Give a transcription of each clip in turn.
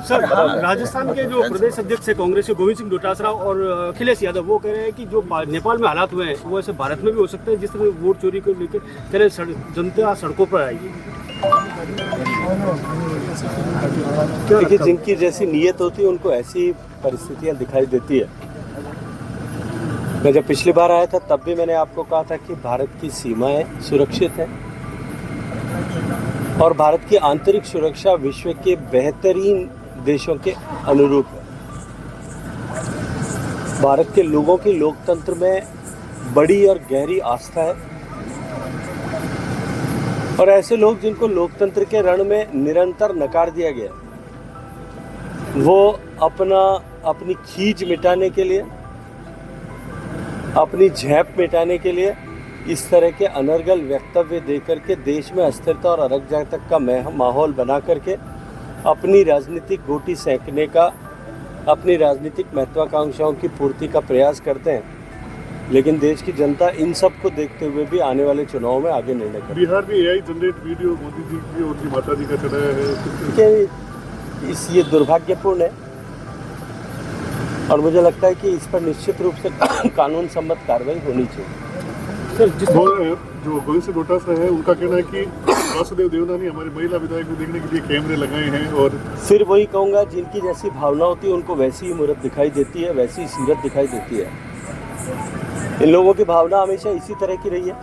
Sir, Rajasthan के जो प्रदेश अध्यक्ष है कांग्रेस के गोविंद सिंह डोटासरा और अखिलेश यादव, वो कह रहे हैं कि जो नेपाल में हालात हुए हैं वो ऐसे भारत में भी हो सकते हैं, जिस तरह वोट चोरी को लेकर कह रहे हैं जनता सड़कों पर आएगी। देखिए, जिनकी जैसी नीयत होती है उनको ऐसी परिस्थितियां दिखाई देती है। मैं जब पिछली बार आया था तब भी मैंने आपको कहा था कि भारत की सीमाएं सुरक्षित हैं और भारत की आंतरिक सुरक्षा विश्व के बेहतरीन देशों के अनुरूप है। भारत के लोगों की लोकतंत्र में बड़ी और गहरी आस्था है और ऐसे लोग जिनको लोकतंत्र के रण में निरंतर नकार दिया गया, वो अपनी खींच मिटाने के लिए, अपनी झेप मिटाने के लिए इस तरह के अनर्गल वक्तव्य देकर के देश में अस्थिरता और अराजकता का माहौल बना करके अपनी राजनीतिक गोटी सेंकने का, अपनी राजनीतिक महत्वाकांक्षाओं की पूर्ति का प्रयास करते हैं। लेकिन देश की जनता इन सब को देखते हुए भी आने वाले चुनाव में आगे निर्णय करेगी। बिहार में AI generate video Modi ji की और उनकी माता जी का चलाया है, ये दुर्भाग्यपूर्ण है और मुझे लगता है कि इस पर निश्चित रूप से कानून सम्मत कार्रवाई होनी चाहिए। सर, जो गोविंद सिंह डोटासरा है उनका कहना है कि वासुदेव देवनानी हमारे महिला विधायक को देखने के लिए कैमरे लगाए हैं और फिर वही कहूँगा, जिनकी जैसी भावना होती है उनको वैसी ही मूर्त दिखाई देती है, वैसी ही सीरत दिखाई देती है। इन लोगों की भावना हमेशा इसी तरह की रही है,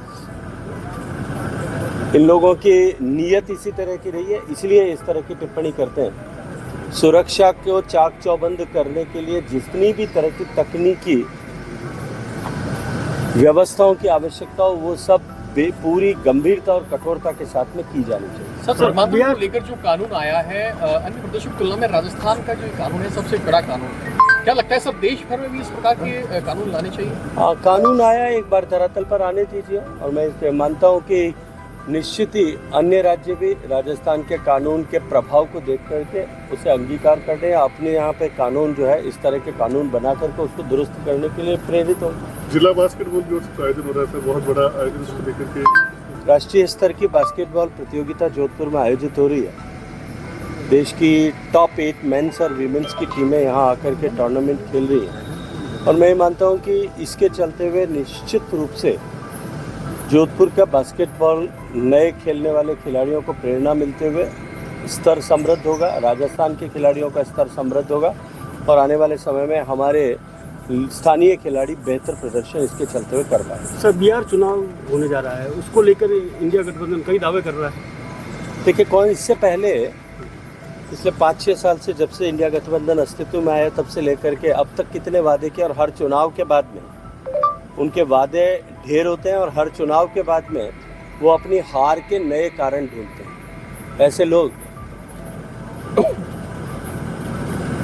इन लोगों की नीयत इसी तरह की रही है, इसलिए इस तरह की टिप्पणी करते हैं। सुरक्षा को चाक चौबंद करने के लिए जितनी भी तरह की तकनीकी व्यवस्थाओं की आवश्यकता हो, वो सब पूरी गंभीरता और कठोरता के साथ में की जानी चाहिए। सर, बिहार लेकर जो कानून आया है अन्य प्रदेशों की तुलना में राजस्थान का जो कानून है सबसे कड़ा कानून है, क्या लगता है सब देश भर में भी इस प्रकार के कानून लाने चाहिए? कानून आया, एक बार धरातल पर आने दीजिए और मैं मानता हूँ कि निश्चित ही अन्य राज्य भी राजस्थान के कानून के प्रभाव को देख करके उसे अंगीकार करने या अपने यहाँ पे कानून जो है इस तरह के कानून बना करके उसको दुरुस्त करने के लिए प्रेरित हो। जिला बास्केटबॉल की ओर से आयोजन हो रहा है, बहुत बड़ा आयोजन इसको लेकर के। राष्ट्रीय स्तर की बास्केटबॉल प्रतियोगिता जोधपुर में आयोजित हो रही है। देश की टॉप 8 मेंस और वीमेंस की टीमें यहाँ आकर के टूर्नामेंट खेल रही हैं और मैं मानता हूँ कि इसके चलते हुए निश्चित रूप से जोधपुर का बास्केटबॉल नए खेलने वाले खिलाड़ियों को प्रेरणा मिलते हुए स्तर समृद्ध होगा, राजस्थान के खिलाड़ियों का स्तर समृद्ध होगा और आने वाले समय में हमारे स्थानीय खिलाड़ी बेहतर प्रदर्शन इसके चलते हुए कर पाएंगे। सर, बिहार चुनाव होने जा रहा है, उसको लेकर इंडिया गठबंधन कई दावे कर रहा है। देखिए, कौन इससे पहले पिछले 5-6 साल से जब से इंडिया गठबंधन अस्तित्व में आया तब से लेकर के अब तक कितने वादे किए और हर चुनाव के बाद में उनके वादे ढेर होते हैं और हर चुनाव के बाद में वो अपनी हार के नए कारण ढूंढते हैं। ऐसे लोग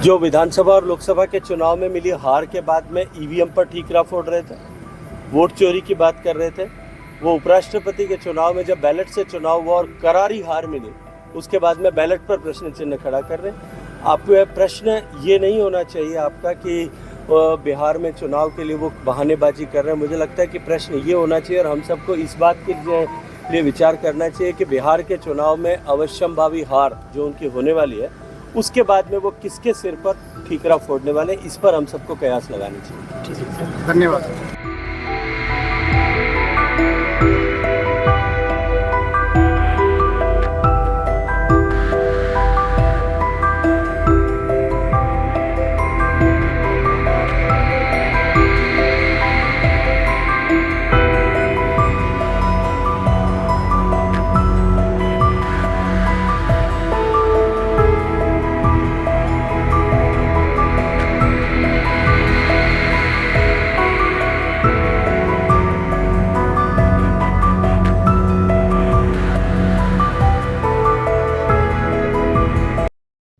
जो विधानसभा और लोकसभा के चुनाव में मिली हार के बाद में ईवीएम पर ठीकरा फोड़ रहे थे, वोट चोरी की बात कर रहे थे, वो उपराष्ट्रपति के चुनाव में जब बैलेट से चुनाव हुआ और करारी हार मिली उसके बाद में बैलेट पर प्रश्न चिन्ह खड़ा कर रहे हैं। आपको प्रश्न ये नहीं होना चाहिए आपका कि बिहार में चुनाव के लिए वो बहानेबाजी कर रहे हैं। मुझे लगता है कि प्रश्न ये होना चाहिए और हम सबको इस बात के लिए विचार करना चाहिए कि बिहार के चुनाव में अवश्यंभावी हार जो उनकी होने वाली है उसके बाद में वो किसके सिर पर ठीकरा फोड़ने वाले, इस पर हम सबको कयास लगानी चाहिए। धन्यवाद।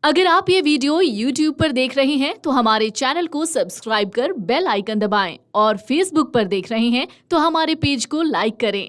अगर आप ये वीडियो YouTube पर देख रहे हैं तो हमारे चैनल को सब्सक्राइब कर बेल आइकन दबाएं और Facebook पर देख रहे हैं तो हमारे पेज को लाइक करें।